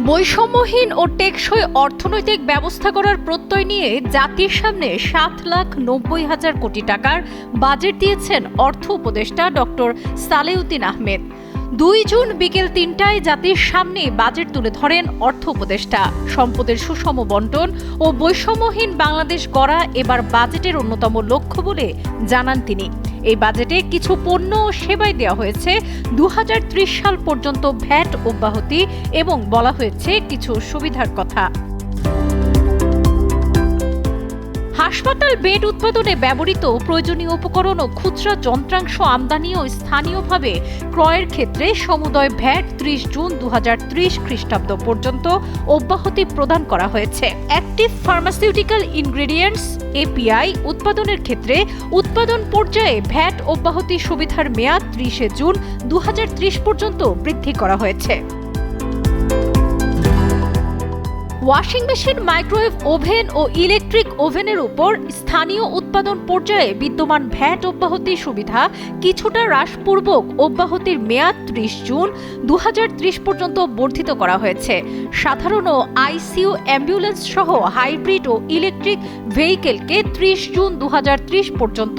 বৈষম্যহীন ও টেকসই অর্থনৈতিক ব্যবস্থা করার প্রত্যয় নিয়ে জাতির সামনে ৭,৯০,০০০ কোটি টাকার বাজেট দিয়েছেন অর্থ উপদেষ্টা ডক্টর সালেউদ্দিন আহমেদ। ২ জুন বিকেল ৩টায় জাতির সামনে বাজেট তুলে ধরেন অর্থ উপদেষ্টা। সম্পদের সুষম বণ্টন ও বৈষম্যহীন বাংলাদেশ গড়া এবার বাজেটের অন্যতম লক্ষ্য বলে জানান তিনি। এই বাজেটে কিছু পণ্য ও সেবায় দেওয়া হয়েছে ২০৩০ সাল পর্যন্ত ভ্যাট অব্যাহতি এবং বলা হয়েছে কিছু সুবিধার কথা। হাসপাতাল বেড উৎপাদনে ব্যবহৃত প্রয়োজনীয় উপকরণ ও খুচরা যন্ত্রাংশ আমদানি ও স্থানীয়ভাবে ক্রয়ের ক্ষেত্রে সমুদয় ভ্যাট ৩০ জুন ২০৩০ খ্রিস্টাব্দ পর্যন্ত অব্যাহতি প্রদান করা হয়েছে। অ্যাক্টিভ ফার্মাসিউটিক্যাল ইনগ্রেডিয়েন্টস এপিআই উৎপাদনের ক্ষেত্রে উৎপাদন পর্যায়ে ভ্যাট অব্যাহতি সুবিধার মেয়াদ ৩০ জুন ২০৩০ পর্যন্ত বৃদ্ধি করা হয়েছে। ওয়াশিং মেশিন, মাইক্রোওয়েভ ওভেন ও ইলেকট্রিক ওভেনের উপর স্থানীয় উৎপাদন পর্যায়ে বিদ্যমান ভ্যাট অব্যাহতি সুবিধা কিছুটা হ্রাসপূর্বক অব্যাহতির মেয়াদ ৩০ জুন ২০৩০ পর্যন্ত বর্ধিত করা হয়েছে। সাধারণ ও আইসিইউ অ্যাম্বুলেন্স সহ হাইব্রিড ও ইলেকট্রিক ভেহিকেলকে ৩০ জুন ২০৩০ পর্যন্ত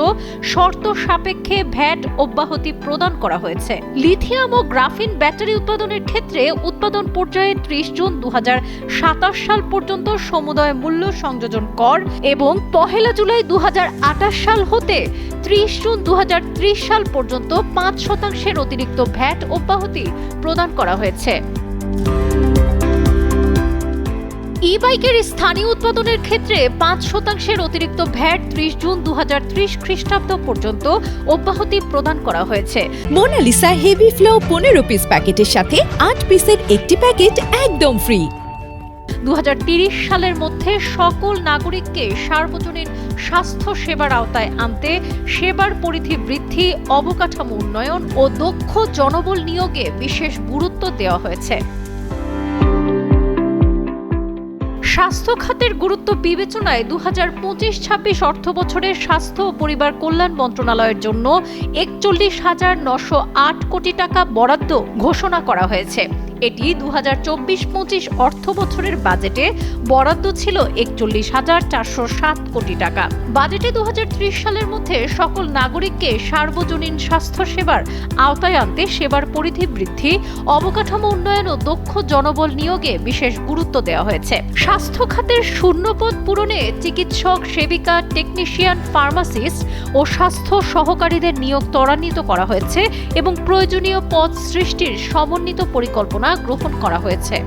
শর্ত সাপেক্ষে ভ্যাট অব্যাহতি প্রদান করা হয়েছে। লিথিয়াম ও গ্রাফিন ব্যাটারি উৎপাদনের ক্ষেত্রে উৎপাদন পর্যায়ে ৩০ জুন ২০২৭ সাল পর্যন্ত সমুদয় মূল্য সংযোজন কর এবং ১ জুলাই ২০২৮ সাল হতে ৩০ জুন ২০৩০ সাল পর্যন্ত ৫% অতিরিক্ত ভ্যাট অব্যাহতি প্রদান করা হয়েছে। ই বাইকের স্থানীয় উৎপাদনের ক্ষেত্রে ৫% অতিরিক্ত ভ্যাট ৩০ জুন ২০৩০ খ্রিস্টাব্দ পর্যন্ত অব্যাহতি প্রদান করা হয়েছে। মোনালিসা হেভি ফ্লো ১৫ পিস প্যাকেটের সাথে ৮ পিসের একটি প্যাকেট একদম ফ্রি। ২০৩০ সালের মধ্যে সকল নাগরিককে সার্বজনীন স্বাস্থ্য সেবার আওতায় আনতে সেবার পরিধি বৃদ্ধি, অবকাঠামো উন্নয়ন ও দক্ষ জনবল নিয়োগে বিশেষ গুরুত্ব দেওয়া হয়েছে। স্বাস্থ্য খাতের গুরুত্ব বিবেচনায় ২০২৫-২৬ অর্থবছরের স্বাস্থ্য ও পরিবার কল্যাণ মন্ত্রণালয়ের জন্য ৪১,৯০৮ কোটি টাকা বরাদ্দ ঘোষণা করা হয়েছে। এটি ২০২৪-২৫ অর্থ বছরের বাজেটে বরাদ্দ ছিল ৪১,৪০৭ কোটি টাকা। বাজেটে ২০৩০ সালের মধ্যে সকল নাগরিককে সার্বজনীন স্বাস্থ্য সেবার আওতায় আনতে সেবার পরিধি বৃদ্ধি, অবকাঠামো উন্নয়ন ও দক্ষ জনবল নিয়োগে বিশেষ গুরুত্ব দেওয়া হয়েছে। স্বাস্থ্য খাতের শূন্যপদ পূরণে চিকিৎসক, সেবিকা, টেকনিশিয়ান, ফার্মাসিস্ট ও স্বাস্থ্য সহকারীদের নিয়োগ ত্বরান্বিত করা হয়েছে এবং প্রয়োজনীয় পদ সৃষ্টির সমন্বিত পরিকল্পনা গ্রহণ করা হয়েছে।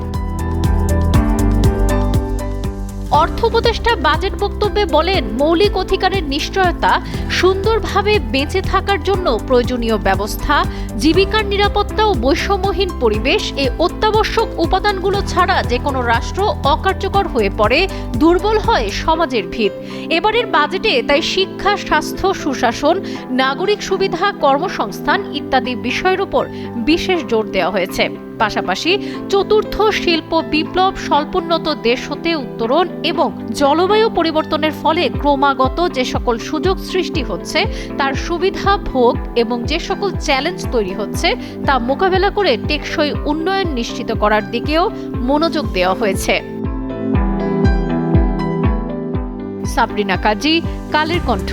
অর্থ উপদেষ্টা বাজেট বক্তব্যে বলেন, মৌলিক অধিকারের নিশ্চয়তা, সুন্দরভাবে বেঁচে থাকার জন্য প্রয়োজনীয় ব্যবস্থা, জীবিকার নিরাপত্তা ও বৈষম্যহীন পরিবেশ এই অত্যাবশ্যক উপাদানগুলো ছাড়া যে কোনো রাষ্ট্র অকার্যকর হয়ে পড়ে, দুর্বল হয় সমাজের ভিত। এবারের বাজেটে তাই শিক্ষা, স্বাস্থ্য, সুশাসন, নাগরিক সুবিধা, কর্মসংস্থান ইত্যাদি বিষয়ের উপর বিশেষ জোর দেওয়া হয়েছে। পাশাপাশি চতুর্থ শিল্প বিপ্লব, স্বল্পোন্নত দেশ হতে উত্তরণ এবং জলবায়ু পরিবর্তনের ফলে ক্রমাগত যে সকল সুযোগ সৃষ্টি হচ্ছে তার সুবিধা ভোগ এবং যে সকল চ্যালেঞ্জ তৈরি হচ্ছে তা মোকাবেলা করে টেকসই উন্নয়ন নিশ্চিত করার দিকেও মনোযোগ দেওয়া হয়েছে। সাবরিনা কাজী, কালের কণ্ঠ।